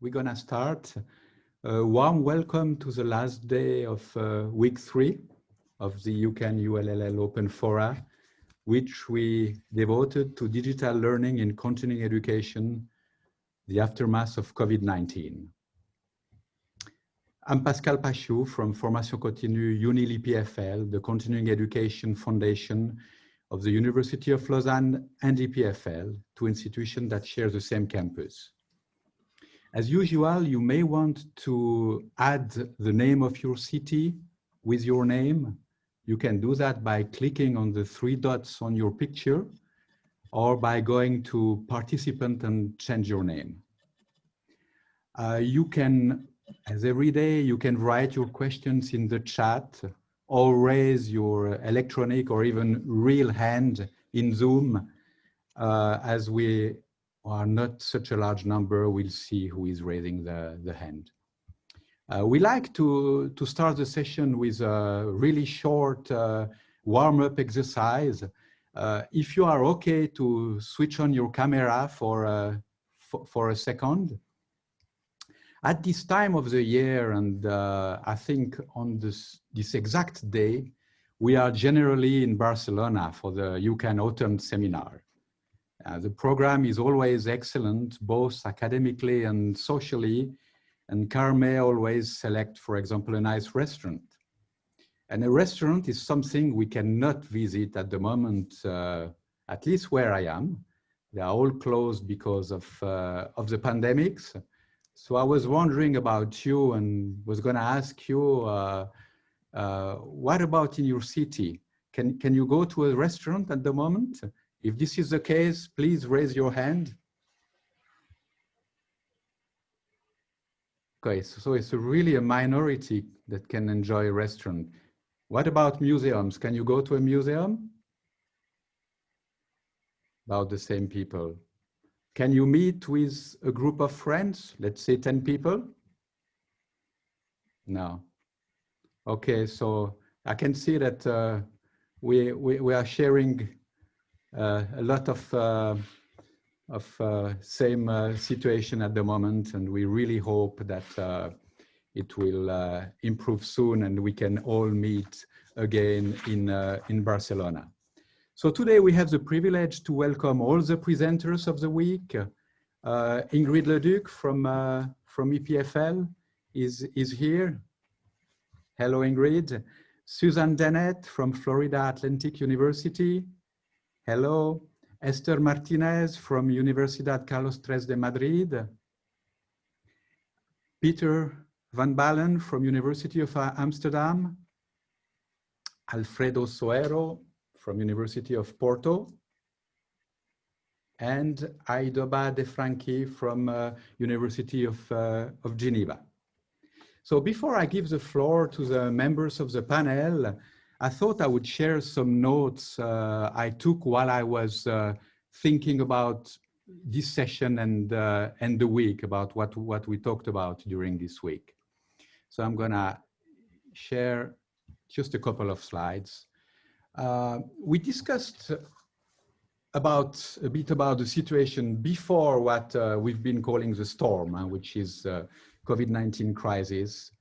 We're gonna start. A warm welcome to the last day of week 3 of the UCAN ULLL Open Fora, which we devoted to digital learning in continuing education, the aftermath of COVID-19. I'm Pascal from Formation Continue ULLL EPFL, the continuing education foundation of the University of Lausanne and EPFL, two institutions that share the same campus. As usual, you may want to add the name of your city with your name. You can do that by clicking on the 3 dots on your picture or by going to participant and change your name. You can, as every day, you can write your questions in the chat or raise your electronic or even real hand in Zoom. As we are not such a large number, we'll see who is raising the hand. We like to start the session with a really short warm-up exercise. If you are okay to switch on your camera for a second. At this time of the year, and I think on this exact day, we are generally in Barcelona for the UCAN Autumn Seminar. The program is always excellent, both academically and socially, and Carme always select, for example, a nice restaurant. And a restaurant is something we cannot visit at the moment, at least where I am. They are all closed because of the pandemics. So I was wondering about you and was going to ask you, what about in your city? Can you go to a restaurant at the moment? If this is the case, please raise your hand. Okay, so it's really a minority that can enjoy a restaurant. What about museums? Can you go to a museum? About the same people. Can you meet with a group of friends? Let's say 10 people? No. Okay, so I can see that we are sharing a lot of same situation at the moment, and we really hope that it will improve soon and we can all meet again in Barcelona. So today we have the privilege to welcome all the presenters of the week. Ingrid Leduc from EPFL is here. Hello, Ingrid. Susan Dennett from Florida Atlantic University. Hello. Esther Martinez from Universidad Carlos III de Madrid. Peter Van Balen from University of Amsterdam. Alfredo Soero from University of Porto, and Aidoba De Franchi from University of Geneva. So before I give the floor to the members of the panel, I thought I would share some notes I took while I was thinking about this session and the week, about what we talked about during this week. So I'm gonna share just a couple of slides. We discussed a bit about the situation before what we've been calling the storm, which is COVID-19 crisis.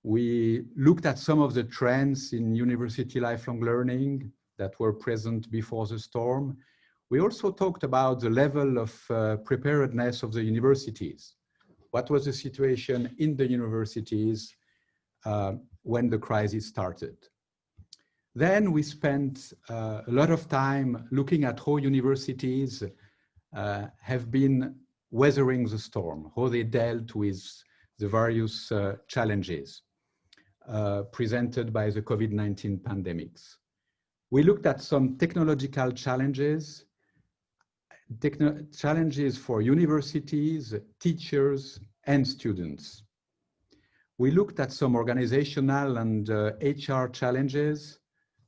We looked at some of the trends in university lifelong learning that were present before the storm. We also talked about the level of preparedness of the universities. What was the situation in the universities when the crisis started? Then we spent a lot of time looking at how universities have been weathering the storm, how they dealt with the various challenges presented by the COVID-19 pandemics. We looked at some technological challenges, challenges for universities, teachers, and students. We looked at some organizational and HR challenges.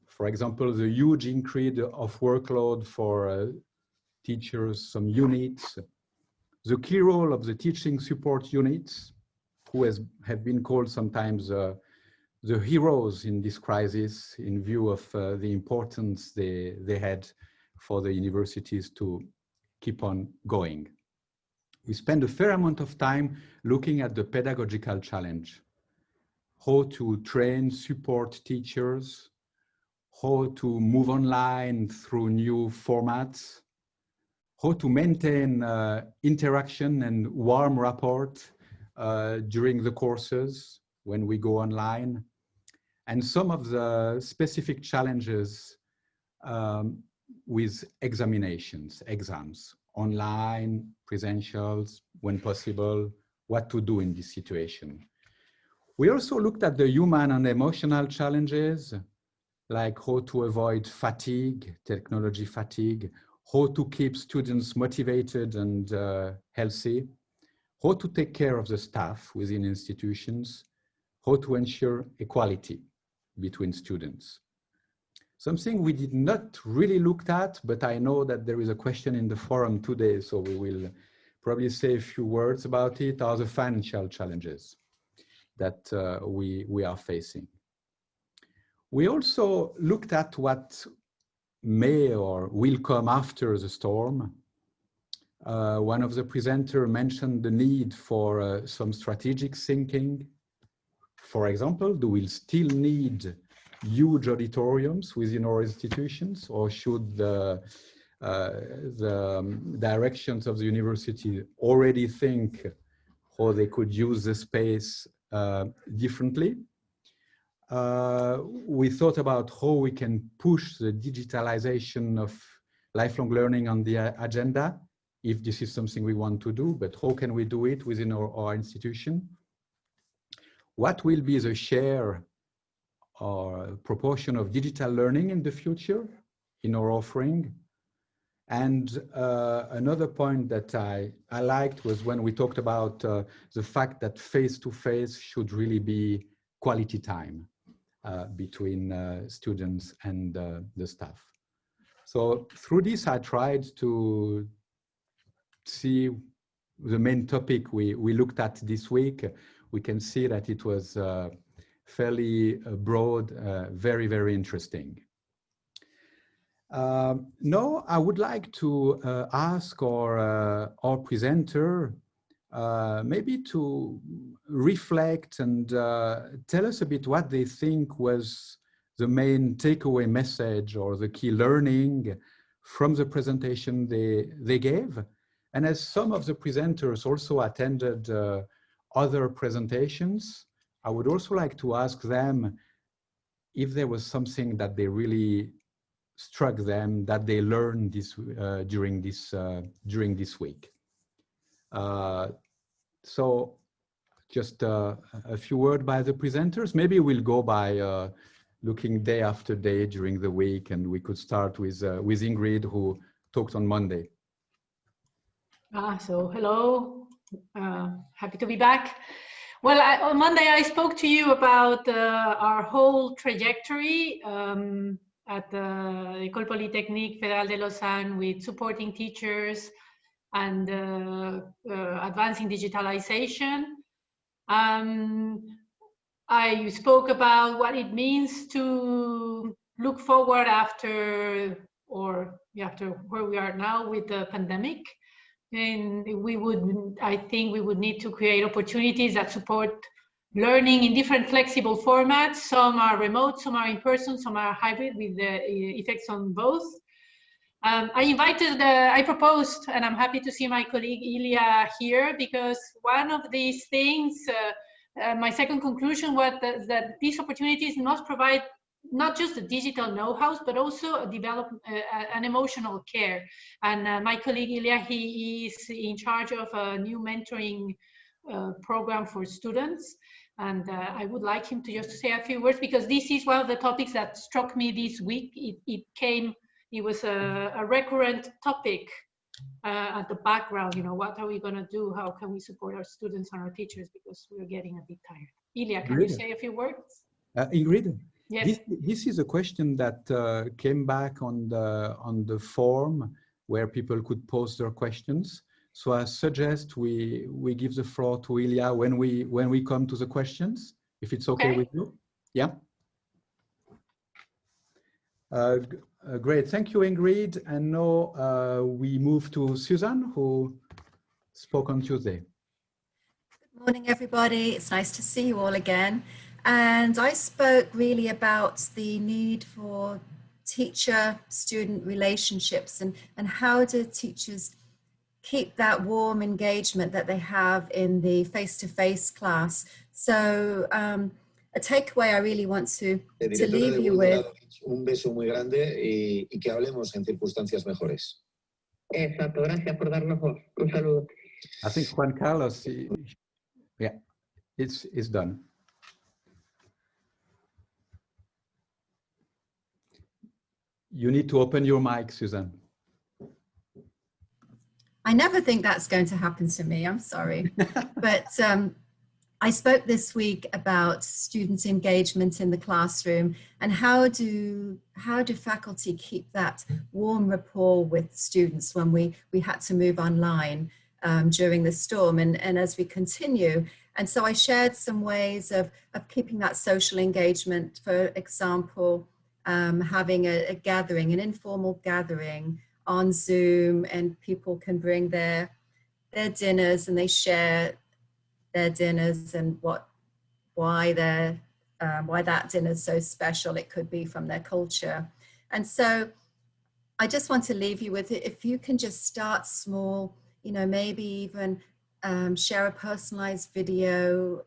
For example, the huge increase of workload for teachers, some units, the key role of the teaching support units, who have been called sometimes the heroes in this crisis in view of the importance they had for the universities to keep on going. we spend a fair amount of time looking at the pedagogical challenge, how to train, support teachers, how to move online through new formats, how to maintain interaction and warm rapport during the courses when we go online, and some of the specific challenges with examinations, exams, online, presentials, when possible, what to do in this situation. We also looked at the human and emotional challenges, like how to avoid fatigue, technology fatigue, how to keep students motivated and healthy, how to take care of the staff within institutions, how to ensure equality between students. Something we did not really look at, but I know that there is a question in the forum today, so we will probably say a few words about it, are the financial challenges that we are facing. We also looked at what may or will come after the storm. One of the presenters mentioned the need for some strategic thinking. For example, do we still need huge auditoriums within our institutions, or should the directions of the university already think how they could use the space differently? We thought about how we can push the digitalization of lifelong learning on the agenda, if this is something we want to do, but how can we do it within our institution? What will be the share or proportion of digital learning in the future in our offering? And another point that I liked was when we talked about the fact that face-to-face should really be quality time between students and the staff. So through this, I tried to see the main topic we looked at this week. We can see that it was fairly broad, very, very interesting. Now, I would like to ask our presenter maybe to reflect and tell us a bit what they think was the main takeaway message or the key learning from the presentation they gave. And as some of the presenters also attended other presentations, I would also like to ask them if there was something that they really struck them, that they learned this during this week. So just a few words by the presenters. Maybe we'll go by looking day after day during the week, and we could start with Ingrid, who talked on Monday. So hello, happy to be back. Well, on Monday I spoke to you about our whole trajectory at the École Polytechnique Fédérale de Lausanne with supporting teachers and advancing digitalization. I spoke about what it means to look forward after where we are now with the pandemic. And I think we would need to create opportunities that support learning in different flexible formats. Some are remote, some are in person, some are hybrid with the effects on both. I proposed, and I'm happy to see my colleague Ilya here, because one of these things, my second conclusion was that these opportunities must provide not just the digital know-how, but also develop an emotional care. And my colleague Ilya, he is in charge of a new mentoring program for students. And I would like him to just say a few words, because this is one of the topics that struck me this week. It was a recurrent topic at the background. You know, what are we going to do? How can we support our students and our teachers? Because we're getting a bit tired. Ilya, can you say a few words? Ingrid? Yes. This is a question that came back on the form where people could post their questions. So I suggest we give the floor to Ilya when we come to the questions, if it's okay with you. Yeah. Great, thank you, Ingrid. And now we move to Susan, who spoke on Tuesday. Good morning, everybody. It's nice to see you all again. And I spoke really about the need for teacher-student relationships and how do teachers keep that warm engagement that they have in the face-to-face class. So a takeaway I really want to leave you with. Un beso muy grande y que hablemos en circunstancias mejores. Exacto, gracias por darnos voz. Un saludo. I think Juan Carlos, yeah, it's done. You need to open your mic, Susan. I never think that's going to happen to me, I'm sorry. But I spoke this week about student engagement in the classroom and how do faculty keep that warm rapport with students when we had to move online during the storm and as we continue. And so I shared some ways of keeping that social engagement, for example, having a gathering, an informal gathering on Zoom, and people can bring their dinners and they share their dinners and why that dinner is so special. It could be from their culture. And so I just want to leave you with it. If you can just start small, you know, maybe even share a personalized video,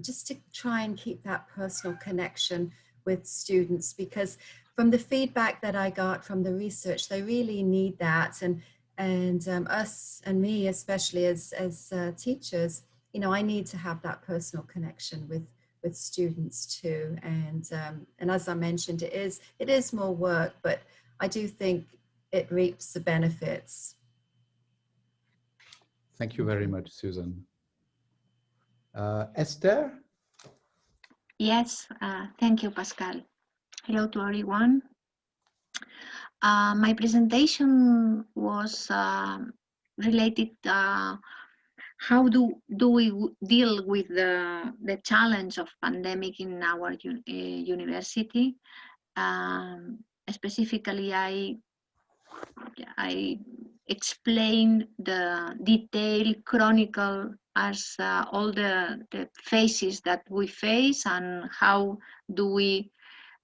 just to try and keep that personal connection with students, because from the feedback that I got from the research, they really need that. And us and me, especially as teachers, you know, I need to have that personal connection with students too. And as I mentioned, it is more work, but I do think it reaps the benefits. Thank you very much, Susan. Esther? Yes, thank you, Pascal. Hello to everyone. My presentation was related how do we deal with the challenge of pandemic in our university. Specifically, I explain the detailed chronicle as all the phases that we face and how do we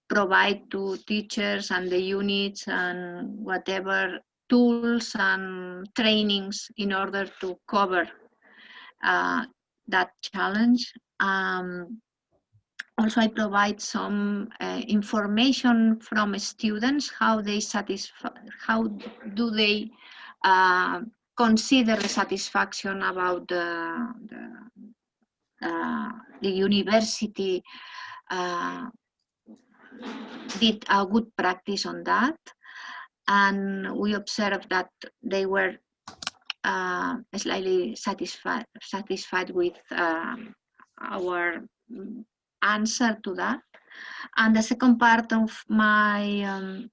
provide to teachers and the units and whatever tools and trainings in order to cover that challenge. Also, I provide some information from students, how do they consider the satisfaction about the university did a good practice on that. And we observed that they were slightly satisfied with our answer to that. And the second part of my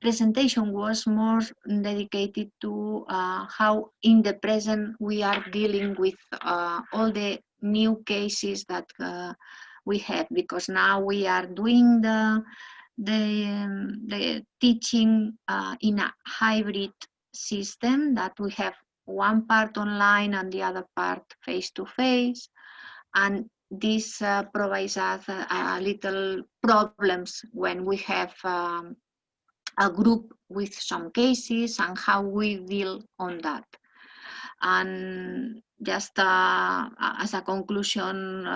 presentation was more dedicated to how in the present we are dealing with all the new cases that we have, because now we are doing the teaching in a hybrid system, that we have one part online and the other part face-to-face, and this provides us little problems when we have a group with some cases and how we deal on that. And just as a conclusion,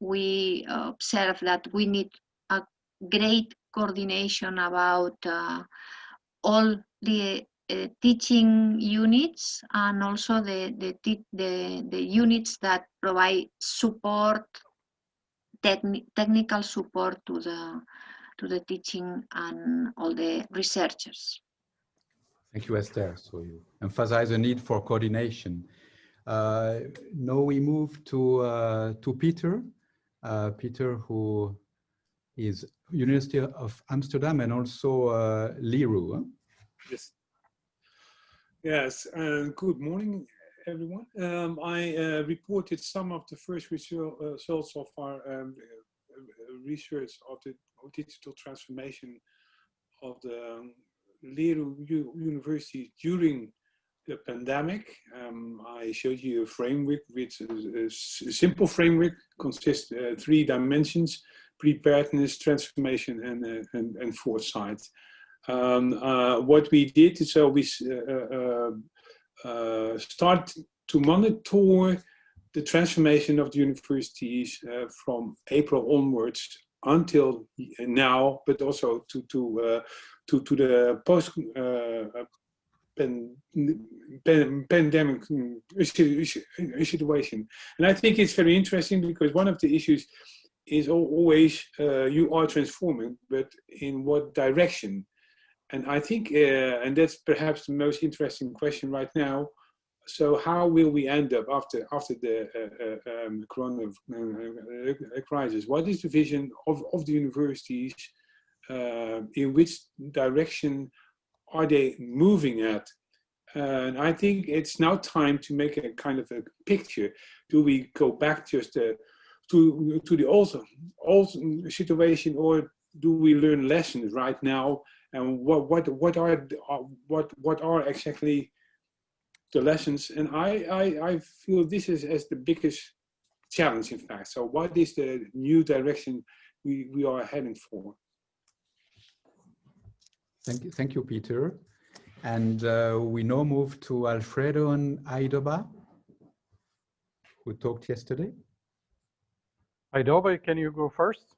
we observe that we need a great coordination about all the teaching units and also the units that provide support, technical support to the teaching and all the researchers. Thank you, Esther. So you emphasize the need for coordination. Now we move to Peter. Peter, who is University of Amsterdam and also Leroux. Yes. Yes, good morning, everyone. I reported some of the first results of our research of the digital transformation of the Leroux University during the pandemic. I showed you a framework, which is a simple framework, consists 3 dimensions: preparedness, transformation, and foresight. What we did is, so we start to monitor the transformation of the universities from April onwards until now, but also to the post pandemic situation. And I think it's very interesting because one of the issues is always you are transforming, but in what direction? And I think, and that's perhaps the most interesting question right now. So how will we end up after the corona crisis? What is the vision of the universities? In which direction are they moving at? And I think it's now time to make a kind of a picture. Do we go back just to the old situation, or do we learn lessons right now? And what are exactly the lessons? And I feel this is as the biggest challenge, in fact. So what is the new direction we are heading for? Thank you, Peter. And we now move to Alfredo and Aidoba, who talked yesterday. Aidoba, can you go first?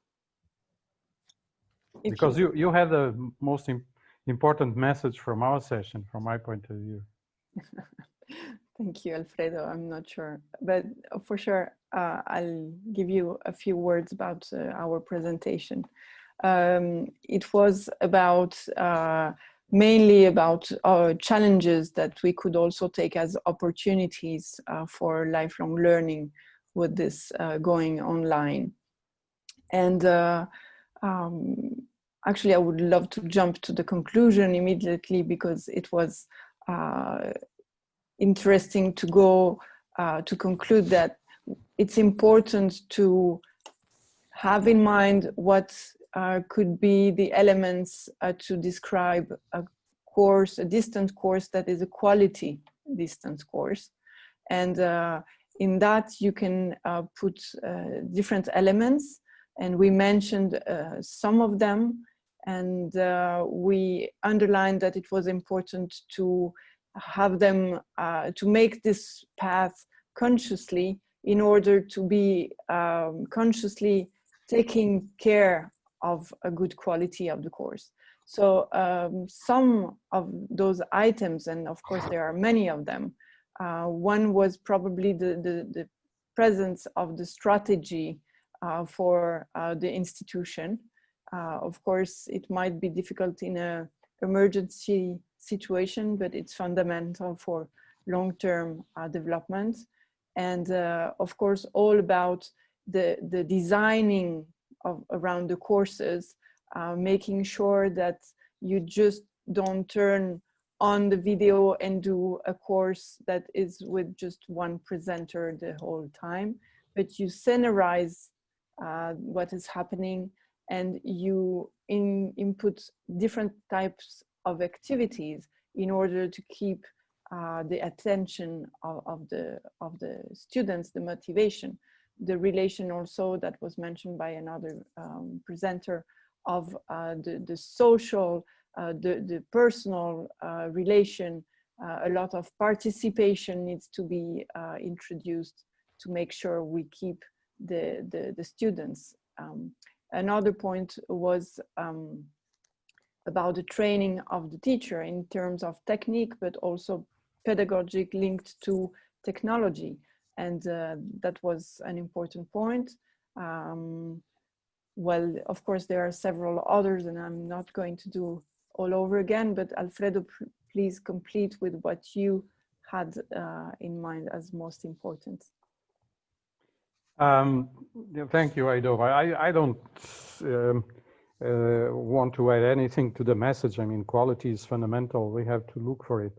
Because you had the most important message from our session, from my point of view. Thank you, Alfredo. I'm not sure, but for sure, I'll give you a few words about our presentation. It was about mainly about challenges that we could also take as opportunities for lifelong learning with this going online. And actually, I would love to jump to the conclusion immediately, because it was interesting to go to conclude that it's important to have in mind what could be the elements to describe a course, a distance course that is a quality distance course. And in that you can put different elements, and we mentioned some of them, and we underlined that it was important to have them, to make this path consciously, in order to be consciously taking care of a good quality of the course. So some of those items, and of course there are many of them, one was probably the presence of the strategy for the institution. Of course, it might be difficult in an emergency situation, but it's fundamental for long-term development. And of course, all about the designing around the courses, making sure that you just don't turn on the video and do a course that is with just one presenter the whole time, but you scenarize what is happening, and you input different types of activities in order to keep the attention of the students, the motivation, the relation also that was mentioned by another presenter of the social, the personal relation. A lot of participation needs to be introduced to make sure we keep the students. Another point was about the training of the teacher in terms of technique, but also pedagogic linked to technology. And that was an important point. Well, of course, there are several others, and I'm not going to do all over again, but Alfredo, please complete with what you had in mind as most important. Thank you, Aidoba. I don't want to add anything to the message. I mean, quality is fundamental. We have to look for it.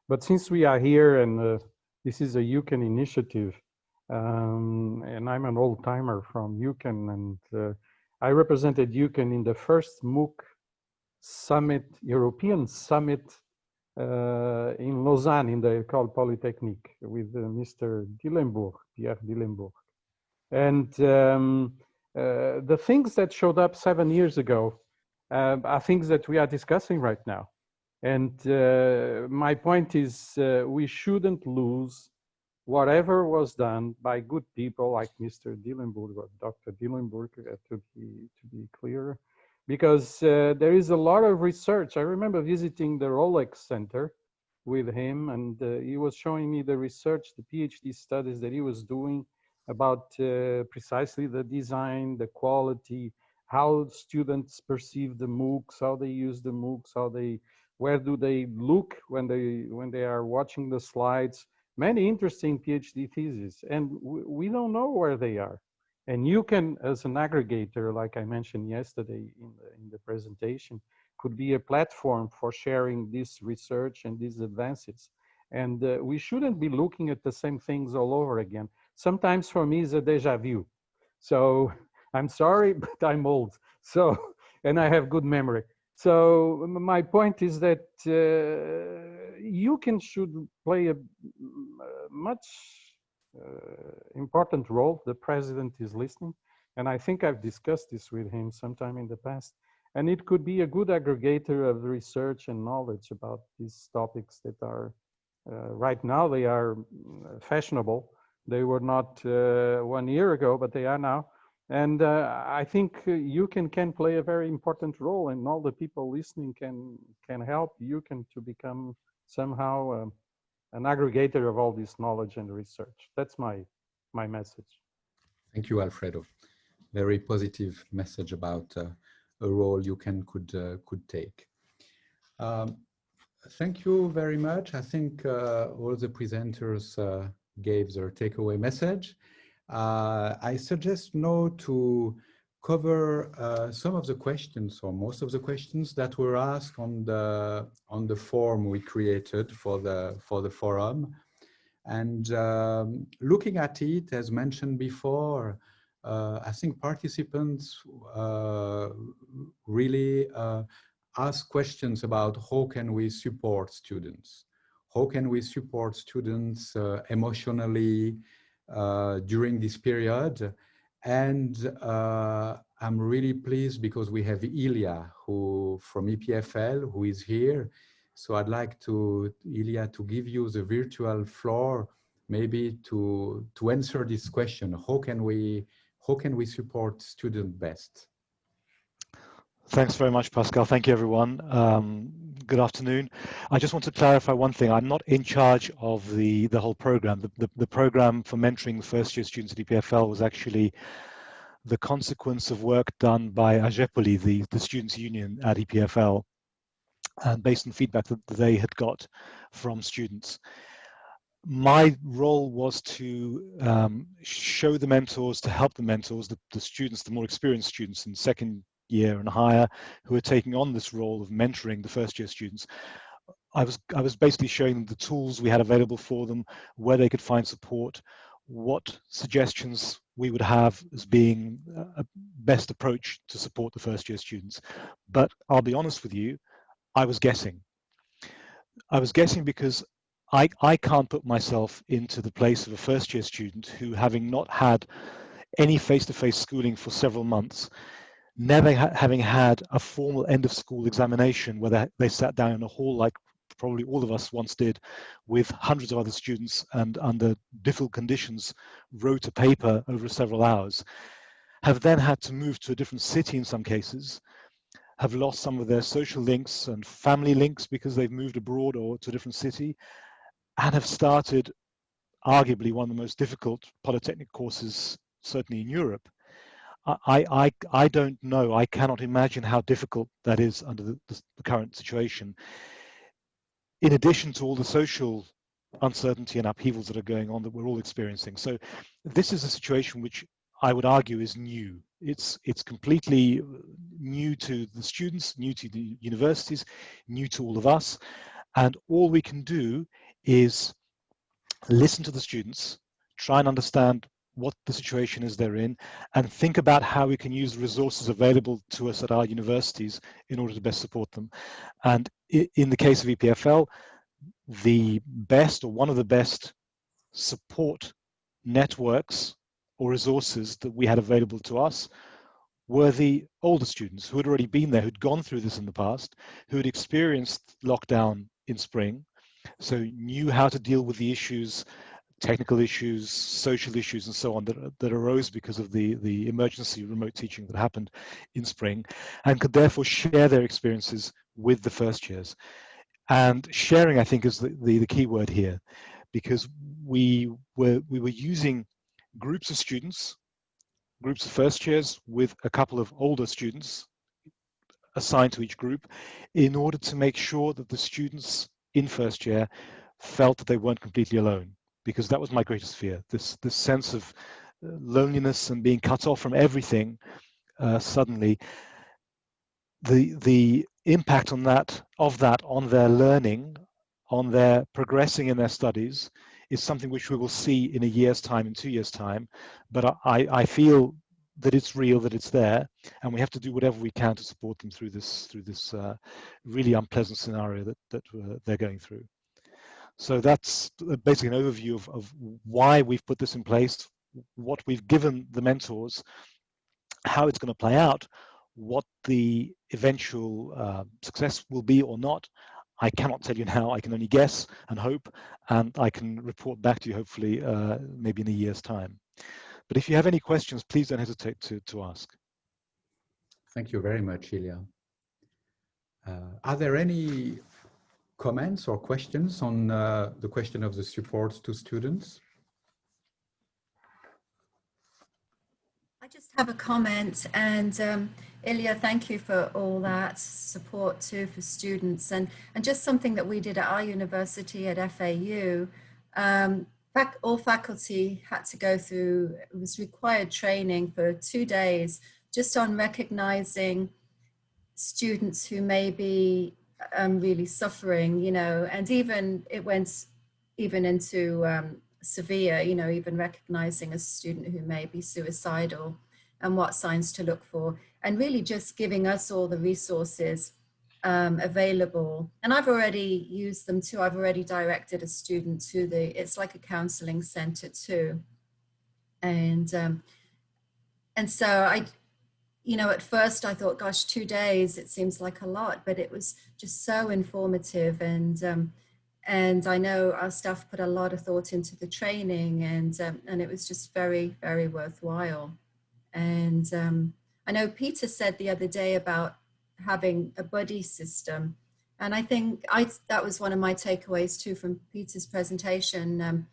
But since we are here, and this is a UCAN initiative, and I'm an old timer from UCAN, and I represented UCAN in the first MOOC summit, European summit in Lausanne in the École Polytechnique with Mr. Dillenburg, Pierre Dillenburg. And the things that showed up 7 years ago are things that we are discussing right now. And my point is we shouldn't lose whatever was done by good people like Mr. Dillenburg or Dr. Dillenburg, to be clear, because there is a lot of research. I remember visiting the Rolex Center with him, and he was showing me the research, the PhD studies that he was doing about precisely the design, the quality, how students perceive the MOOCs, how they use the MOOCs, where do they look when they are watching the slides. Many interesting PhD theses, and we don't know where they are. And you can, as an aggregator, like I mentioned yesterday in the presentation, could be a platform for sharing this research and these advances. And we shouldn't be looking at the same things all over again. Sometimes for me, it's a deja vu. So I'm sorry, but I'm old. So, and I have good memory. So my point is that UCAN should play a much important role. The president is listening, and I think I've discussed this with him sometime in the past. And it could be a good aggregator of research and knowledge about these topics that are, right now, they are fashionable. They were not 1 year ago, but they are now. And I think UCAN can play a very important role, and all the people listening can help UCAN to become somehow an aggregator of all this knowledge and research. That's my message. Thank you, Alfredo. Very positive message about a role UCAN could take. Thank you very much. I think all the presenters gave their takeaway message. I suggest now to cover some of the questions, or most of the questions that were asked on the form we created for the forum. And looking at it, as mentioned before, I think participants really ask questions about how can we support students? How can we support students emotionally during this period? And I'm really pleased because we have Ilya from EPFL who is here. So I'd like Ilya, to give you the virtual floor, maybe to answer this question. How can we support students best? Thanks very much, Pascal. Thank you, everyone. Good afternoon. I just want to clarify one thing. I'm not in charge of the whole program. The program for mentoring the first-year students at EPFL was actually the consequence of work done by AGEPOLI, the students' union at EPFL, and based on feedback that they had got from students. My role was to show the mentors, to help the mentors, the students, the more experienced students in second year and higher, who are taking on this role of mentoring the first year students. I was basically showing them the tools we had available for them, where they could find support, what suggestions we would have as being a best approach to support the first year students. But I'll be honest with you, I was guessing. I was guessing because I can't put myself into the place of a first year student who, having not had any face-to-face schooling for several months, never having had a formal end of school examination where they sat down in a hall like probably all of us once did with hundreds of other students and under difficult conditions wrote a paper over several hours, have then had to move to a different city in some cases, have lost some of their social links and family links because they've moved abroad or to a different city, and have started arguably one of the most difficult polytechnic courses, certainly in Europe. I don't know, I cannot imagine how difficult that is under the current situation. In addition to all the social uncertainty and upheavals that are going on that we're all experiencing. So this is a situation which I would argue is new. It's completely new to the students, new to the universities, new to all of us. And all we can do is listen to the students, try and understand what the situation is they're in, and think about how we can use resources available to us at our universities in order to best support them. And in the case of EPFL, the best, or one of the best, support networks or resources that we had available to us were the older students who had already been there, who'd gone through this in the past, who had experienced lockdown in spring, so knew how to deal with the issues, technical issues, social issues, and so on that arose because of the emergency remote teaching that happened in spring, and could therefore share their experiences with the first years. And sharing, I think, is the key word here, because we were using groups of students, groups of first years with a couple of older students assigned to each group, in order to make sure that the students in first year felt that they weren't completely alone, because that was my greatest fear, this sense of loneliness and being cut off from everything suddenly. The impact on that on their learning, on their progressing in their studies, is something which we will see in a year's time, in 2 years' time. But I feel that it's real, that it's there, and we have to do whatever we can to support them through this really unpleasant scenario that they're going through. So that's basically an overview of why we've put this in place, what we've given the mentors, how it's going to play out, what the eventual success will be or not. I cannot tell you now. I can only guess and hope, and I can report back to you hopefully maybe in a year's time. But if you have any questions, please don't hesitate to ask. Thank you very much, Ilya. Are there any comments or questions on the question of the support to students? I just have a comment, and Ilya, thank you for all that support too for students, and just something that we did at our university at FAU. All faculty had to go through, it was required training for 2 days just on recognizing students who may be really suffering, you know, and even it went even into severe, you know, even recognizing a student who may be suicidal and what signs to look for, and really just giving us all the resources available. And I've already used them too. I've already directed a student to it's like a counseling center too. And so you know, at first I thought, gosh, 2 days, it seems like a lot, but it was just so informative. And I know our staff put a lot of thought into the training, and it was just very, very worthwhile. And I know Peter said the other day about having a buddy system. And I think that was one of my takeaways too from Peter's presentation.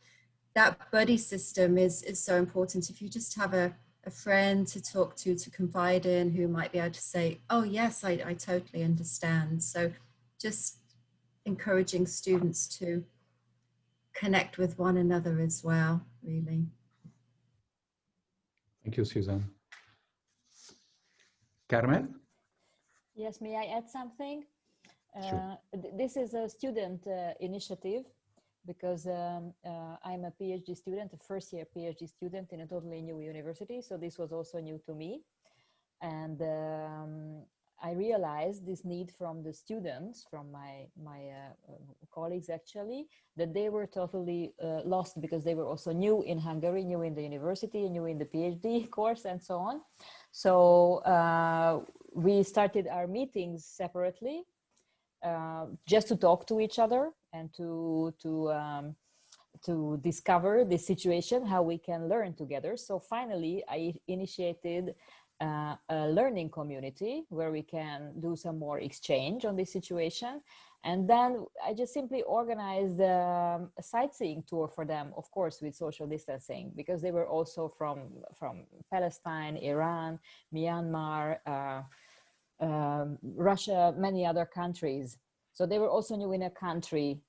That buddy system is so important. If you just have a friend to talk to confide in, who might be able to say, oh yes, I totally understand. So just encouraging students to connect with one another as well, really. Thank you, Susan. Carmen? Yes, may I add something? Sure. This is a student initiative, because I'm a PhD student, a first-year PhD student in a totally new university. So this was also new to me. And I realized this need from the students, from my colleagues actually, that they were totally lost, because they were also new in Hungary, new in the university, new in the PhD course, and so on. So we started our meetings separately, just to talk to each other and to discover the situation, how we can learn together. So finally, I initiated a learning community where we can do some more exchange on this situation. And then I just simply organized a sightseeing tour for them, of course, with social distancing, because they were also from Palestine, Iran, Myanmar, Russia, many other countries. So they were also new in a country.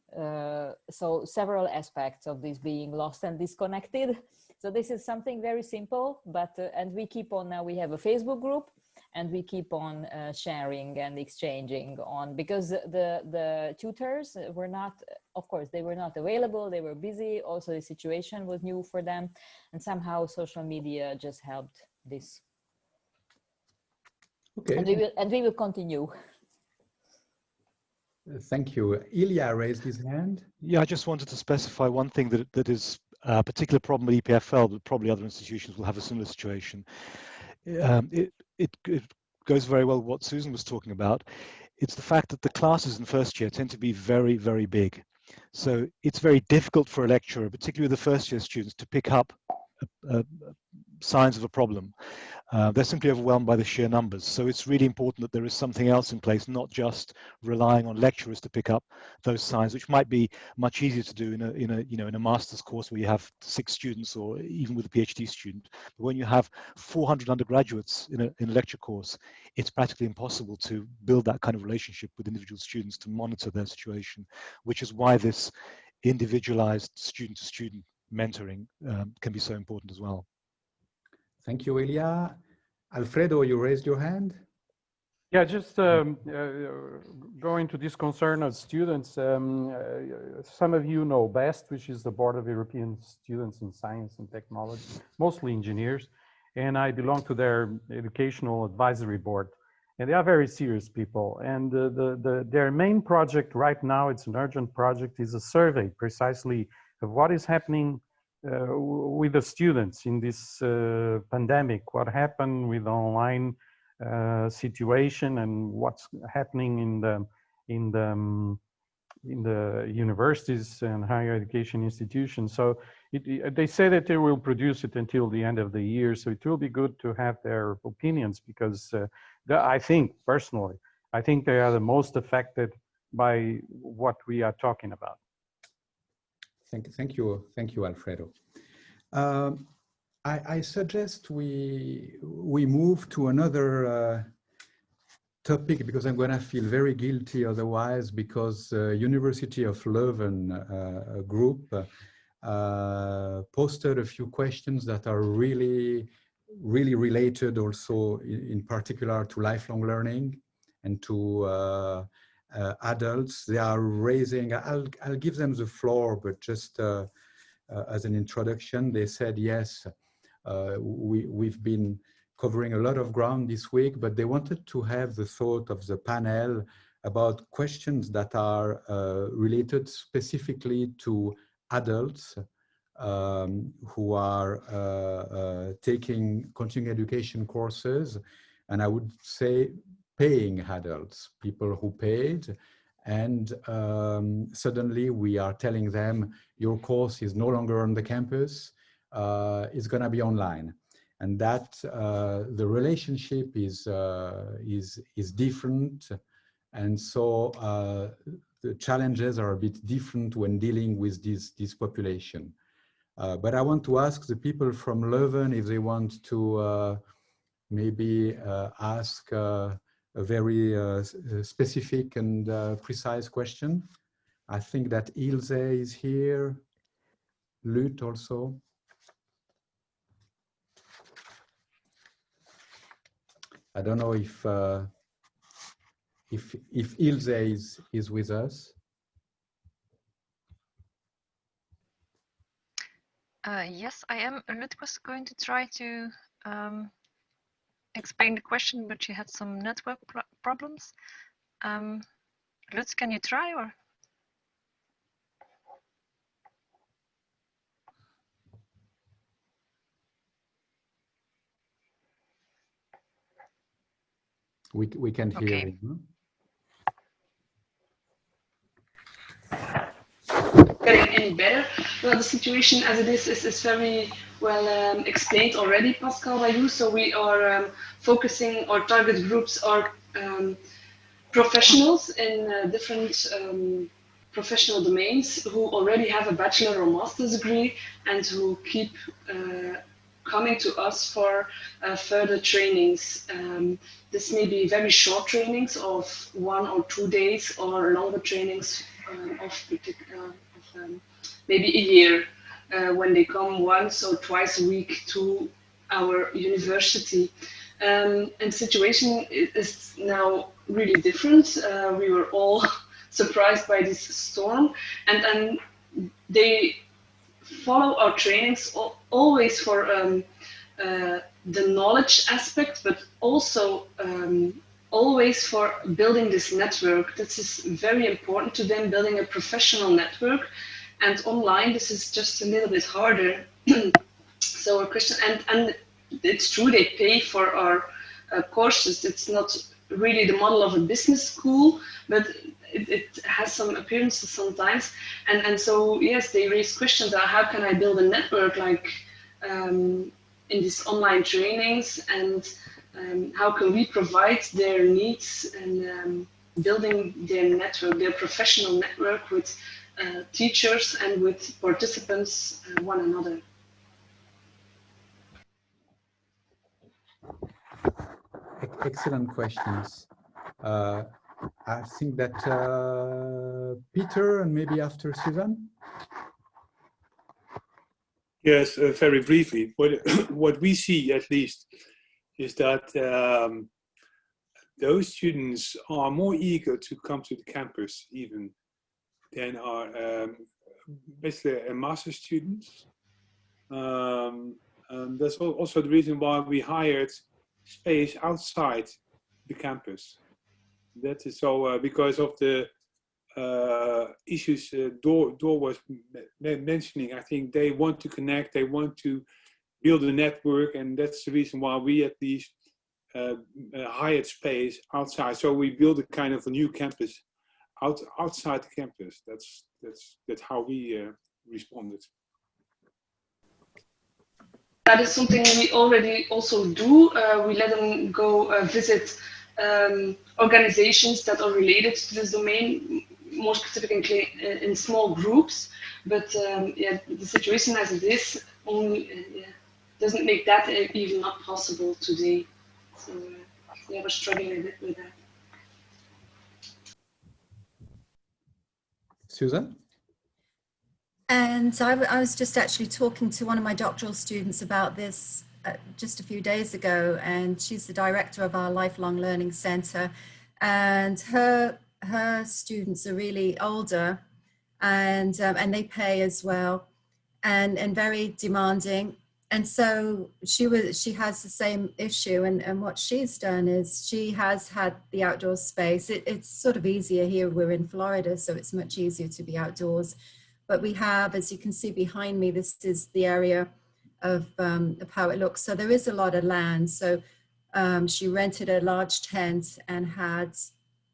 So several aspects of this being lost and disconnected. So this is something very simple, but and we keep on now. We have a Facebook group, and we keep on sharing and exchanging on, because the tutors were not of course, they were not available, they were busy. Also, the situation was new for them. And somehow social media just helped this. Okay. And we will continue. Thank you. Ilya raised his hand. Yeah, I just wanted to specify one thing that is a particular problem with EPFL, but probably other institutions will have a similar situation. It goes very well with what Susan was talking about. It's the fact that the classes in first year tend to be very, very big. So it's very difficult for a lecturer, particularly with the first year students, to pick up signs of a problem. They're simply overwhelmed by the sheer numbers. So it's really important that there is something else in place, not just relying on lecturers to pick up those signs, which might be much easier to do in a master's course where you have 6 students, or even with a PhD student. But when you have 400 undergraduates in a lecture course, it's practically impossible to build that kind of relationship with individual students to monitor their situation, which is why this individualized student-to-student mentoring can be so important as well. Thank you, Ilya. Alfredo, you raised your hand. Yeah, just going to this concern of students. Some of you know BEST, which is the Board of European Students in Science and Technology, mostly engineers, and I belong to their educational advisory board. And they are very serious people. And their main project right now, it's an urgent project, is a survey precisely of what is happening with the students in this pandemic, what happened with online situation and what's happening in the universities and higher education institutions. So they say that they will produce it until the end of the year. So it will be good to have their opinions, because I think personally, I think they are the most affected by what we are talking about. Thank you, Alfredo. I suggest we move to another topic, because I'm going to feel very guilty otherwise, because University of Leuven group posted a few questions that are really related also in particular to lifelong learning and to adults. They are raising, I'll give them the floor, but just as an introduction, they said, yes, we've been covering a lot of ground this week, but they wanted to have the thought of the panel about questions that are related specifically to adults who are taking continuing education courses, and I would say paying adults, people who paid, and suddenly we are telling them your course is no longer on the campus, it's going to be online, and that the relationship is different, and so the challenges are a bit different when dealing with this population. But I want to ask the people from Leuven if they want to maybe ask a very specific and precise question. I think that Ilse is here, Lut also. I don't know if Ilse is with us. Yes, I am. Lut was going to try to explain the question, but she had some network problems. Lut, can you try, or? We can't hear him. Getting any better? Well, the situation as it is very well explained already, Pascal, by you. So we are focusing, our target groups are professionals in different professional domains who already have a bachelor or master's degree and who keep coming to us for further trainings. This may be very short trainings of 1 or 2 days, or longer trainings of maybe a year, when they come once or twice a week to our university. And the situation is now really different. We were all surprised by this storm, and they follow our trainings always for the knowledge aspect, but also always for building this network. This is very important to them, building a professional network. And online, this is just a little bit harder. So our question, and it's true, they pay for our courses. It's not really the model of a business school, but it has some appearances sometimes. And so, yes, they raise questions about how can I build a network like in these online trainings, and how can we provide their needs and building their network, their professional network with teachers and with participants, one another. Excellent questions. I think that Peter, and maybe after Susan. Yes, very briefly. What we see, at least, is that those students are more eager to come to the campus even than are basically master's students. That's also the reason why we hired space outside the campus. That is so because of the issues Dor was mentioning. I think they want to connect, they want to build a network, and that's the reason why we at least hired space outside. So we build a kind of a new campus outside the campus. That's how we responded. That is something we already also do. We let them go visit organizations that are related to this domain, more specifically in small groups. But yeah, the situation as it is only doesn't make that even not possible today. So yeah, we're struggling a bit with that. Susan? And I was just actually talking to one of my doctoral students about this just a few days ago, and she's the director of our Lifelong Learning Center, and her students are really older, and they pay as well, and very demanding. And so she has the same issue, and what she's done is she has had the outdoor space. It's sort of easier here. We're in Florida, so it's much easier to be outdoors. But we have, as you can see behind me, this is the area of how it looks. So there is a lot of land. So she rented a large tent and had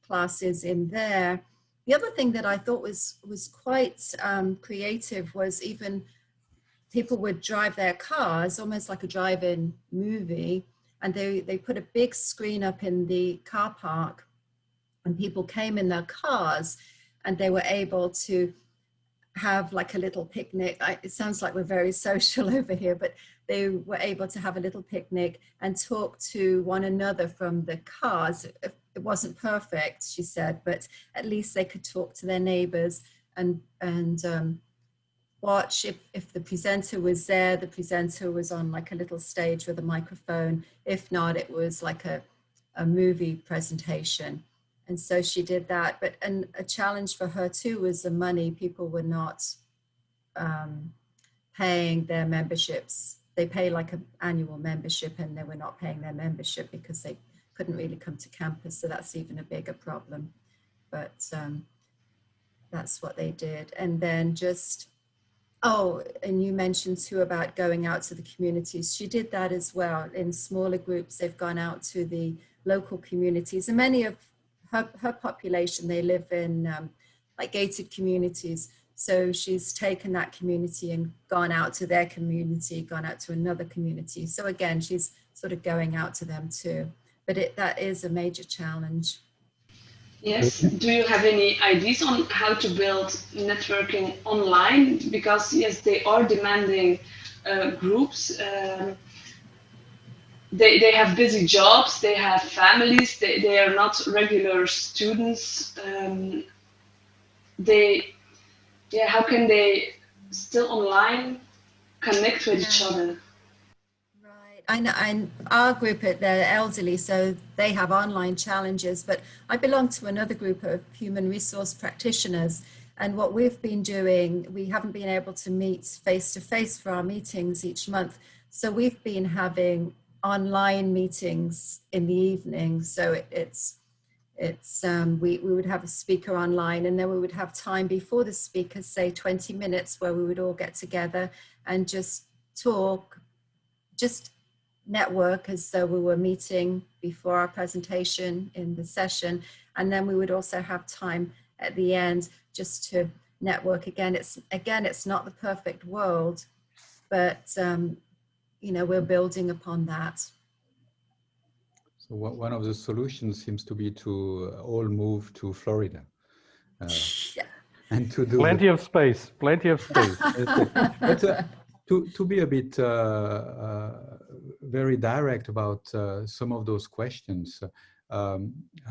classes in there. The other thing that I thought was quite creative was even people would drive their cars, almost like a drive-in movie, and they put a big screen up in the car park, and people came in their cars, and they were able to have like a little picnic. It sounds like we're very social over here, but they were able to have a little picnic and talk to one another from the cars. It wasn't perfect, she said, but at least they could talk to their neighbors and watch if the presenter was there. The presenter was on like a little stage with a microphone. If not, it was like a movie presentation. And so she did that. But and a challenge for her too was the money. People were not paying their memberships. They pay like an annual membership, and they were not paying their membership because they couldn't really come to campus. So that's even a bigger problem. But that's what they did. And then just, oh, and you mentioned too about going out to the communities. She did that as well. In smaller groups, they've gone out to the local communities, and many of her population, they live in like gated communities. So she's taken that community and gone out to their community, gone out to another community. So again, she's sort of going out to them too. But that is a major challenge. Yes. Do you have any ideas on how to build networking online? Because yes, they are demanding groups. They have busy jobs, they have families, they are not regular students. How can they still online connect with each other? Right. our group, they're elderly, so they have online challenges, but I belong to another group of human resource practitioners. And what we've been doing, we haven't been able to meet face-to-face for our meetings each month. So we've been having online meetings in the evening. So we would have a speaker online, and then we would have time before the speaker, say 20 minutes, where we would all get together and just talk, just network as though we were meeting before our presentation in the session. And then we would also have time at the end just to network again. It's not the perfect world, but you know, we're building upon that. So one of the solutions seems to be to all move to Florida. And to do plenty of space. But to be a bit very direct about some of those questions, I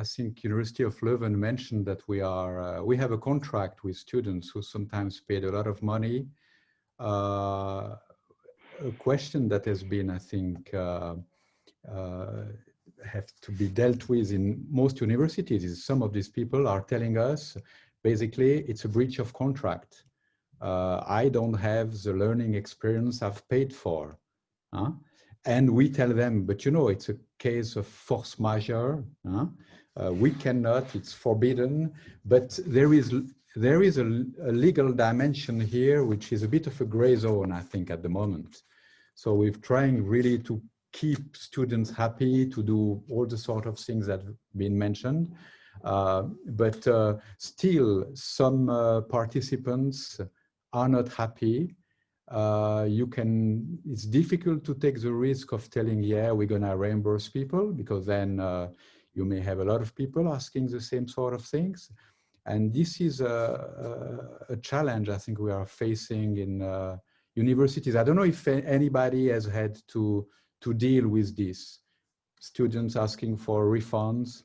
think University of Leuven mentioned that we have a contract with students who sometimes paid a lot of money. A question that has been, I think, have to be dealt with in most universities is some of these people are telling us, basically, it's a breach of contract. I don't have the learning experience I've paid for. And we tell them, but you know, it's a case of force majeure. We cannot, it's forbidden, but there is a legal dimension here, which is a bit of a gray zone, I think, at the moment. So we're trying really to keep students happy, to do all the sort of things that have been mentioned. But still, some participants are not happy. It's difficult to take the risk of telling, yeah, we're gonna reimburse people, because then you may have a lot of people asking the same sort of things. And this is a challenge I think we are facing in universities. I don't know if anybody has had to deal with this. Students asking for refunds.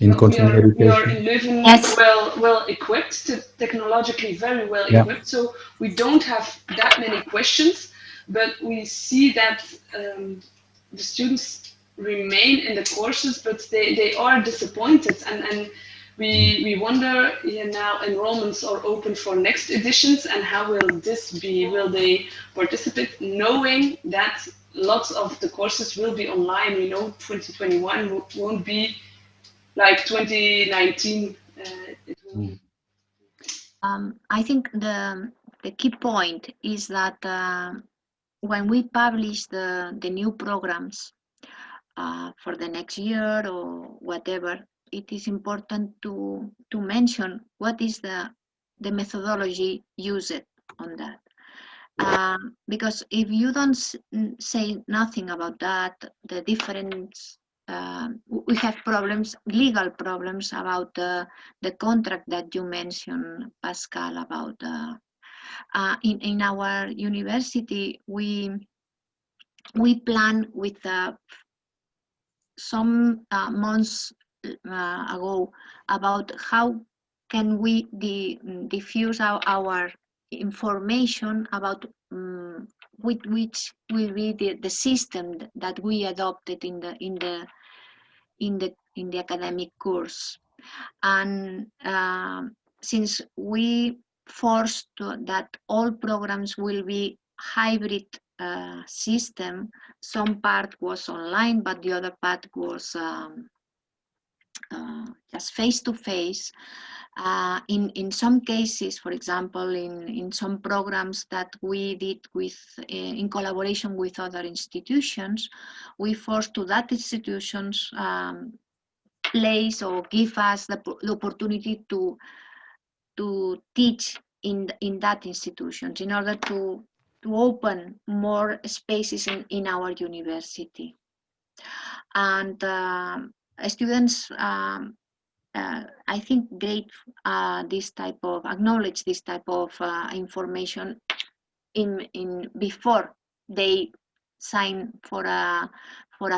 In continuing education. We are in Leuven, yes, well equipped, technologically very well equipped. So we don't have that many questions, but we see that the students remain in the courses, but they are disappointed, and we wonder, now enrollments are open for next editions, and how will this be? Will they participate, knowing that lots of the courses will be online? We know 2021 won't be like 2019. I think the key point is that when we publish the new programs for the next year or whatever, it is important to mention what is the methodology used on that. Because if you don't say nothing about that, the difference, we have problems, legal problems about the contract that you mentioned, Pascal, about in our university, we plan with some months ago about how can we diffuse our information about which will be the system that we adopted in the academic course. And since we forced that all programs will be hybrid system, some part was online, but the other part was just face-to-face. In some cases, for example, in some programs that we did with in collaboration with other institutions, we forced to that institutions place or give us the opportunity to teach in that institutions in order to open more spaces in our university. And students, I think they acknowledge this type of information in before they sign for a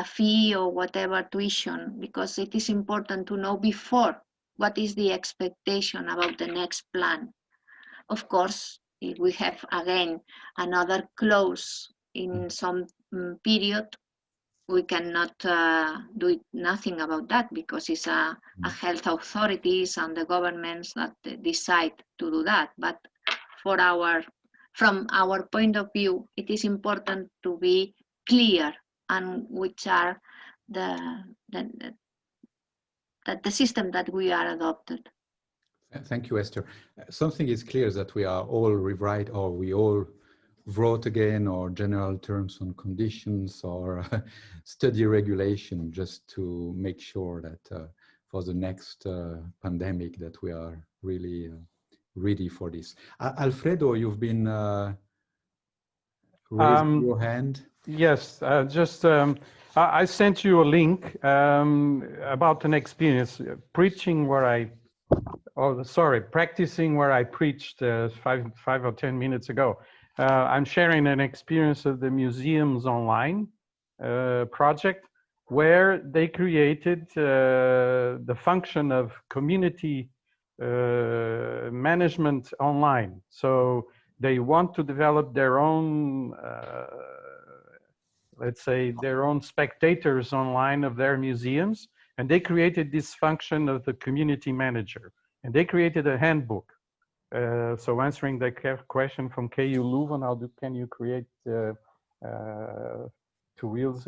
fee or whatever tuition, because it is important to know before what is the expectation about the next plan. Of course, if we have again another close in some period, we cannot do nothing about that, because it's a health authorities and the governments that decide to do that. But from our point of view, it is important to be clear and which are the system that we are adopted. Thank you, Esther. Something is clear, that we are all rewrite, or we all wrote again, or general terms and conditions, or study regulation, just to make sure that for the next pandemic that we are really ready for this. Alfredo, you've been raising your hand. Yes, I sent you a link about an experience practicing where I preached 5 or 10 minutes ago. I'm sharing an experience of the Museums Online project, where they created the function of community management online. So they want to develop their own, let's say, their own spectators online of their museums. And they created this function of the community manager. And they created a handbook. So answering the question from KU Leuven, can you create to Ilse?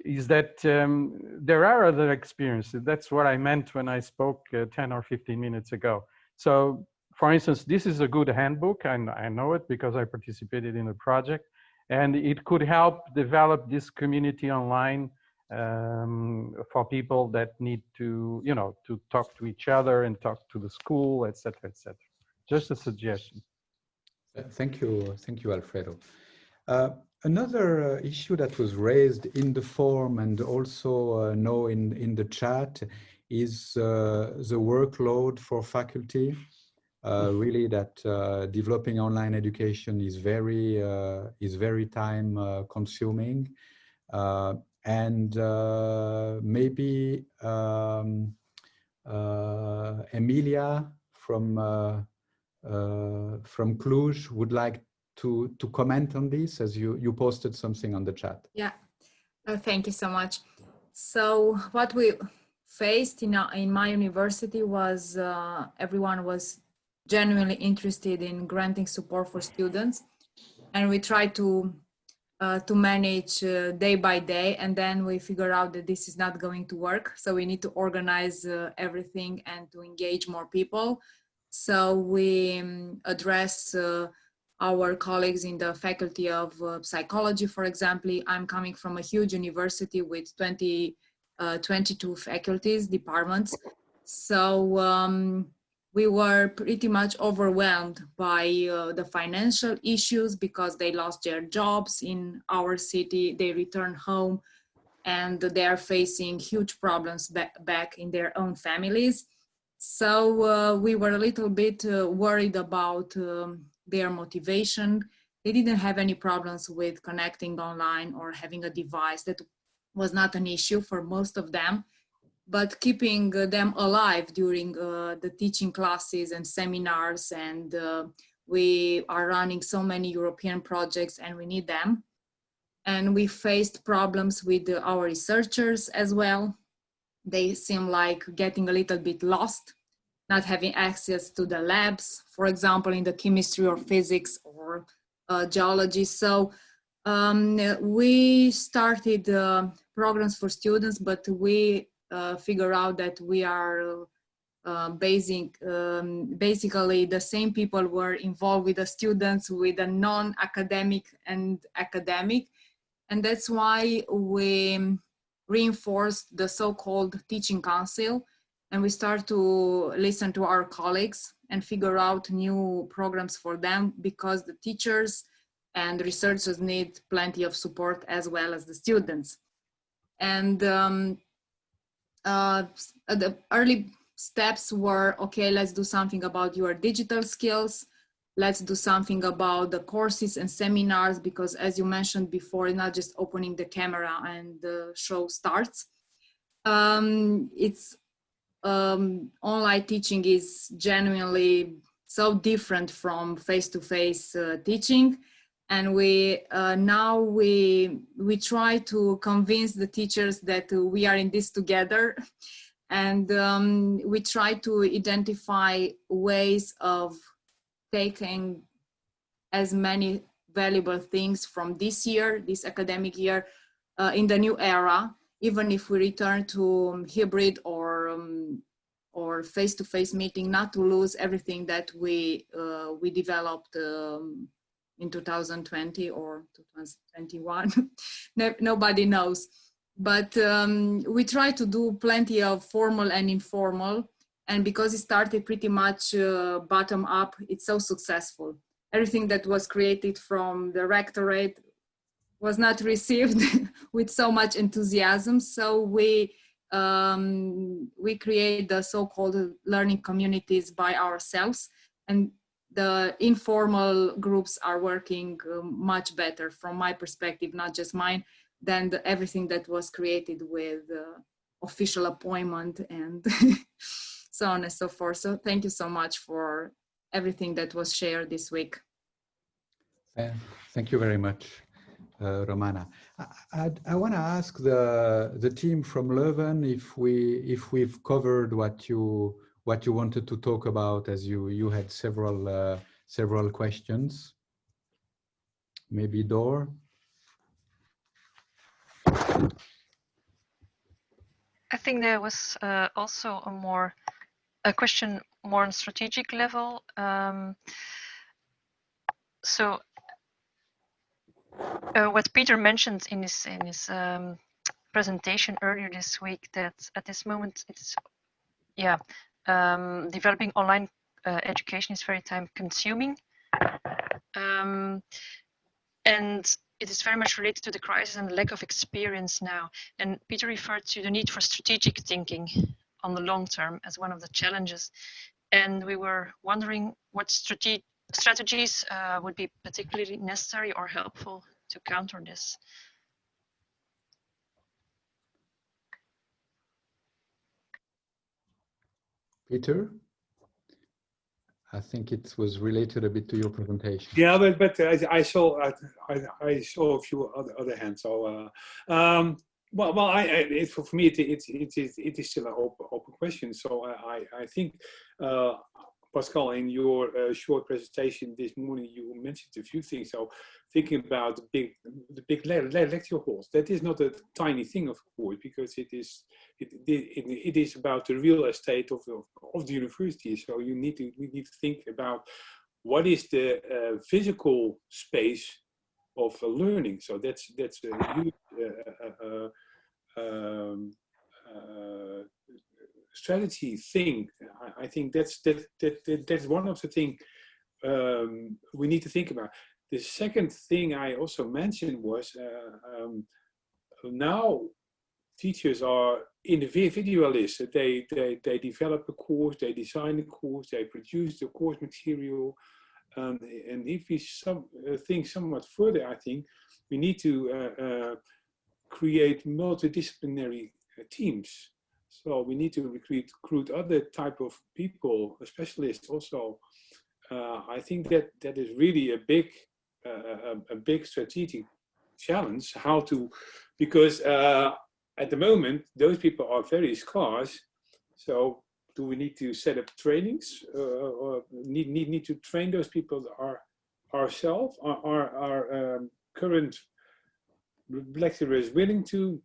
Is that there are other experiences. That's what I meant when I spoke 10 or 15 minutes ago. So, for instance, this is a good handbook, and I know it because I participated in a project, and it could help develop this community online for people that need to, to talk to each other and talk to the school, etc., etc. Just a suggestion. Thank you, Alfredo. Another issue that was raised in the forum and also now in the chat is the workload for faculty. Really, that developing online education is very time consuming, and maybe Emilia from Cluj would like to comment on this, as you posted something on the chat. Yeah, thank you so much. So what we faced in my university was everyone was genuinely interested in granting support for students, and we tried to manage day by day, and then we figure out that this is not going to work. So we need to organize everything and to engage more people. So we address our colleagues in the faculty of psychology, for example. I'm coming from a huge university with 22 faculties, departments. So we were pretty much overwhelmed by the financial issues, because they lost their jobs in our city. They returned home and they are facing huge problems back in their own families. So we were a little bit worried about their motivation. They didn't have any problems with connecting online or having a device. That was not an issue for most of them, but keeping them alive during the teaching classes and seminars, and we are running so many European projects and we need them. And we faced problems with our researchers as well. They seem like getting a little bit lost, not having access to the labs, for example, in the chemistry or physics or geology. So we started programs for students, but we figure out that we are basically the same people were involved with the students, with the non-academic and academic. And that's why we reinforced the so-called teaching council, and we start to listen to our colleagues and figure out new programs for them, because the teachers and researchers need plenty of support as well as the students. And the early steps were, okay, let's do something about your digital skills. Let's do something about the courses and seminars, because as you mentioned before, not just opening the camera and the show starts. Online teaching is genuinely so different from face-to-face teaching. And we now we try to convince the teachers that we are in this together, and we try to identify ways of taking as many valuable things from this year, this academic year, in the new era, even if we return to hybrid or face-to-face meeting, not to lose everything that we developed in 2020 or 2021. Nobody knows. But we try to do plenty of formal and informal. And because it started pretty much bottom up, it's so successful. Everything that was created from the rectorate was not received with so much enthusiasm. So we create the so-called learning communities by ourselves. And the informal groups are working much better from my perspective, not just mine, than everything that was created with official appointment and so on and so forth. So thank you so much for everything that was shared this week. Thank you very much, Romana. I want to ask the team from Leuven if we've covered what you wanted to talk about, as you had several questions. Maybe Dor. I think there was also a question more on strategic level. So what Peter mentioned in his presentation earlier this week, that at this moment it's developing online education is very time consuming, and it is very much related to the crisis and the lack of experience now. And Peter referred to the need for strategic thinking on the long term as one of the challenges. And we were wondering what strategies would be particularly necessary or helpful to counter this. Peter? I think it was related a bit to your presentation. Yeah, but I saw a few other hands. So for me it is still an open question. So I think Pascal, in your short presentation this morning, you mentioned a few things. So thinking about the big lecture halls, that is not a tiny thing, of course, because it is about the real estate of the university. So we need to think about what is the physical space of learning. So that's a huge strategy thing. I think that's one of the things we need to think about. The second thing I also mentioned was now teachers are individualists. They develop a course, they design a course, they produce the course material, and if we think somewhat further, I think we need to create multidisciplinary teams. So we need to recruit other type of people, specialists also. I think that is really a big strategic challenge. How to, because at the moment those people are very scarce. So do we need to set up trainings, or need to train those people ourselves? Are current lecturers willing to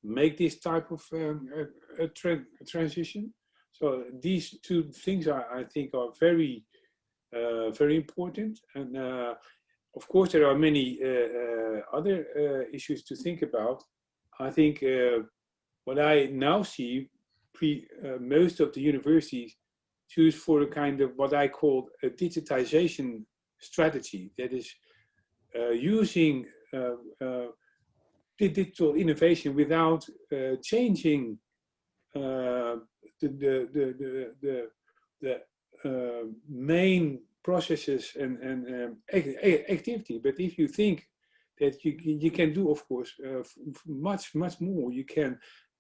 make this type of transition? So these two things I think are very important. And of course there are many other issues to think about. I think what I now see, most of the universities choose for a kind of what I call a digitization strategy, that is using digital innovation without changing the main processes and activity. But if you think that you can do, of course, much more, you can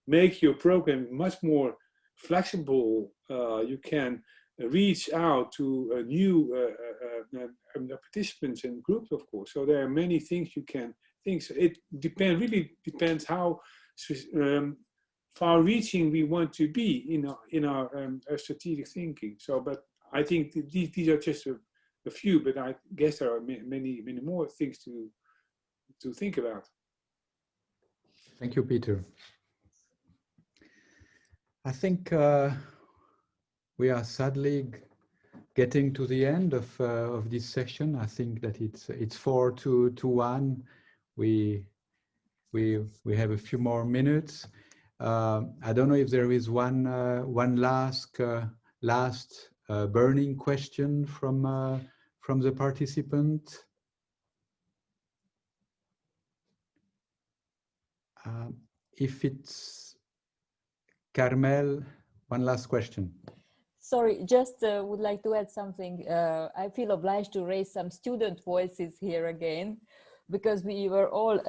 make your program much more flexible. You can reach out to new participants and groups, of course. So there are many things you can think. So it really depends how far-reaching we want to be in our strategic thinking. So, but I think these are just a few, but I guess there are many more things to think about. Thank you, Peter. I think we are sadly getting to the end of this session. I think that it's 4 to 1. We have a few more minutes. I don't know if there is one last burning question from the participant. If it's Carmel, one last question. Sorry, just would like to add something. I feel obliged to raise some student voices here again, because we were all,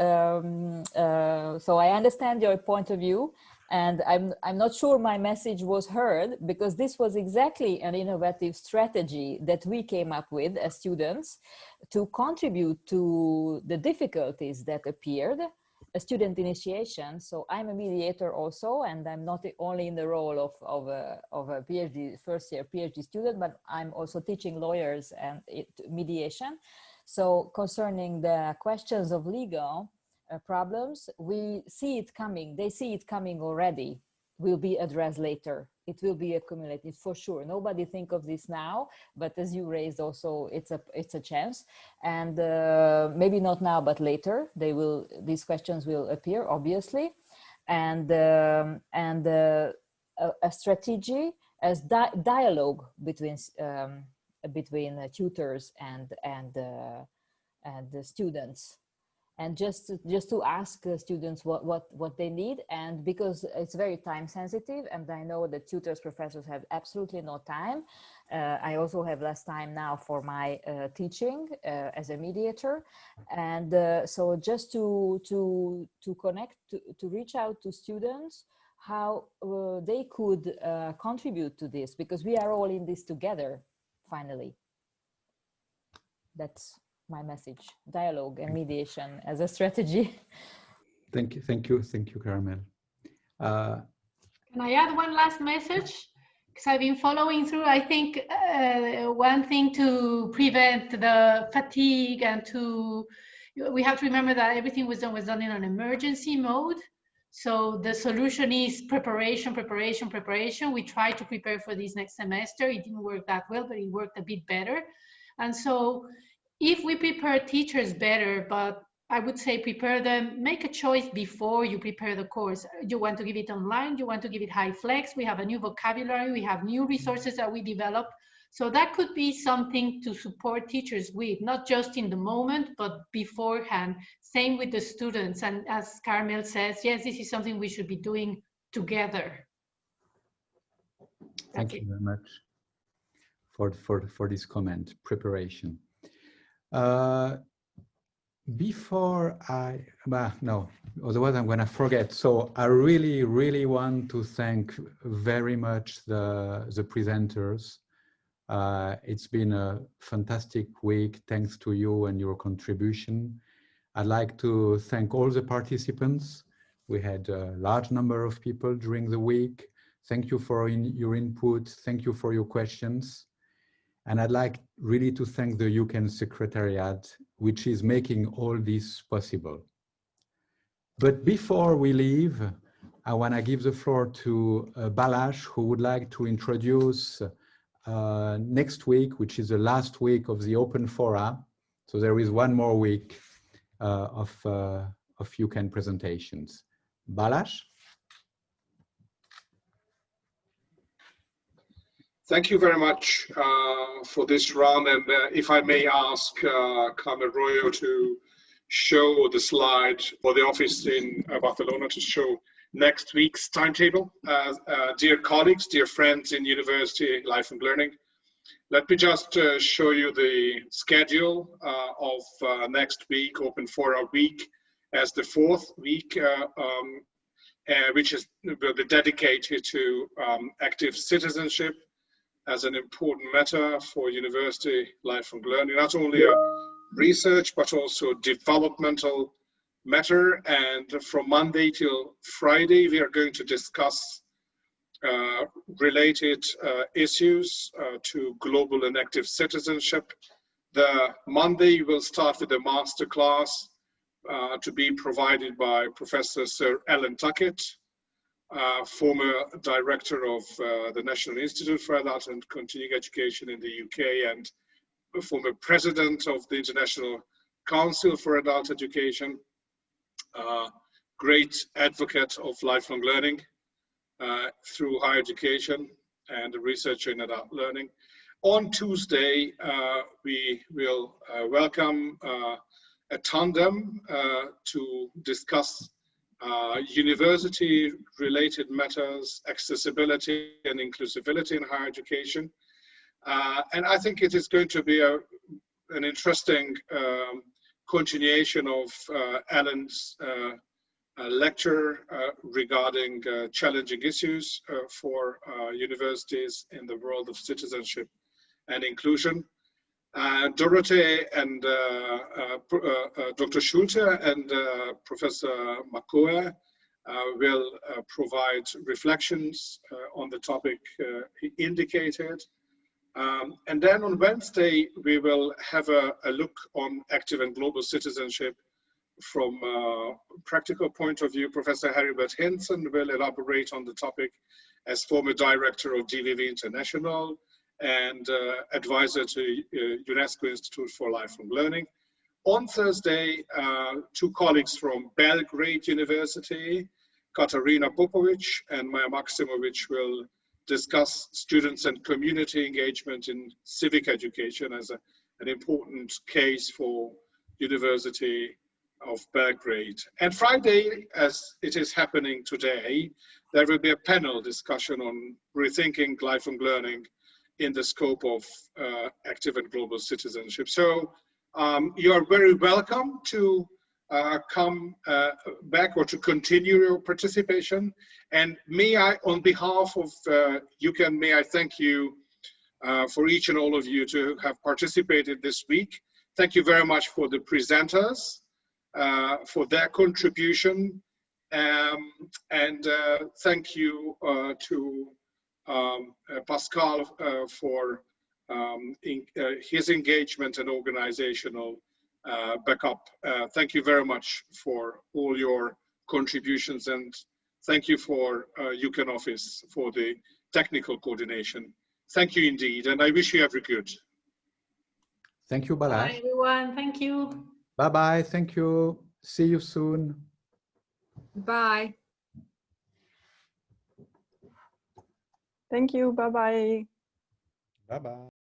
so I understand your point of view, and I'm not sure my message was heard, because this was exactly an innovative strategy that we came up with as students to contribute to the difficulties that appeared. A student initiation. So I'm a mediator also, and I'm not only in the role of a PhD, first year PhD student, but I'm also teaching lawyers and mediation. So concerning the questions of legal problems, we see it coming. They see it coming already. Will be addressed later. It will be accumulated for sure. Nobody think of this now, but as you raised also, it's a chance. And maybe not now, but later these questions will appear, obviously. And a strategy as dialogue between tutors and the students. And just to ask students what they need, and because it's very time sensitive, and I know that tutors, professors have absolutely no time. I also have less time now for my teaching as a mediator, and so just to connect, to reach out to students, how they could contribute to this, because we are all in this together. Finally, that's my message: dialogue and mediation as a strategy. Thank you, Carmel. Can I add one last message? Because I've been following through. I think one thing to prevent the fatigue and we have to remember that everything was done in an emergency mode. So the solution is preparation. We tried to prepare for this next semester. It didn't work that well, but it worked a bit better. And so if we prepare teachers better, but I would say prepare them, make a choice before you prepare the course. You want to give it online, you want to give it high flex, we have a new vocabulary, we have new resources that we develop. So that could be something to support teachers with, not just in the moment, but beforehand. Same with the students. And as Carmel says, yes, this is something we should be doing together. Thank you very much for this comment, preparation. Before no, otherwise I'm going to forget. So I really want to thank very much the presenters. It's been a fantastic week thanks to you and your contribution. I'd like to thank all the participants. We had a large number of people during the week. Thank you for your input. Thank you for your questions. And I'd like really to thank the UCAN Secretariat, which is making all this possible. But before we leave, I want to give the floor to Balázs, who would like to introduce next week, which is the last week of the Open Fora. So there is one more week of UCAN presentations. Balázs? Thank you very much for this round, and if I may ask Carmen Royo to show the slide for the office in Barcelona to show next week's timetable. Dear colleagues, dear friends in university life and learning, let me just show you the schedule of next week, Open Fora week, as the fourth week, which is dedicated to active citizenship, as an important matter for university lifelong learning, not only a research, but also developmental matter. And from Monday till Friday, we are going to discuss related issues to global and active citizenship. The Monday will start with a masterclass to be provided by Professor Sir Alan Tuckett, former director of the National Institute for Adult and Continuing Education in the UK and former president of the International Council for Adult Education, great advocate of lifelong learning through higher education and a researcher in adult learning. On Tuesday, we will welcome a tandem to discuss university-related matters, accessibility and inclusivity in higher education. And I think it is going to be an interesting continuation of Alan's lecture regarding challenging issues for universities in the world of citizenship and inclusion. Dorothee and Dr. Schulte and Professor Makoe will provide reflections on the topic he indicated. And then on Wednesday, we will have a look on active and global citizenship from a practical point of view. Professor Heribert Hinson will elaborate on the topic as former director of DVV International and advisor to UNESCO Institute for Lifelong Learning. On Thursday, two colleagues from Belgrade University, Katarina Popovic and Maja Maksimovic, will discuss students and community engagement in civic education as an important case for University of Belgrade. And Friday, as it is happening today, there will be a panel discussion on rethinking lifelong learning in the scope of active and global citizenship. So you are very welcome to come back or to continue your participation. And may I, on behalf of UCAN, may I thank you for each and all of you to have participated this week. Thank you very much for the presenters, for their contribution, and thank you to Pascal for his engagement and organizational backup. Thank you very much for all your contributions, and thank you for UCAN office for the technical coordination. Thank you indeed, and I wish you every good. Thank you, Balázs. Bye, everyone. Thank you. Bye-bye. Thank you. See you soon. Bye. Thank you. Bye-bye. Bye-bye.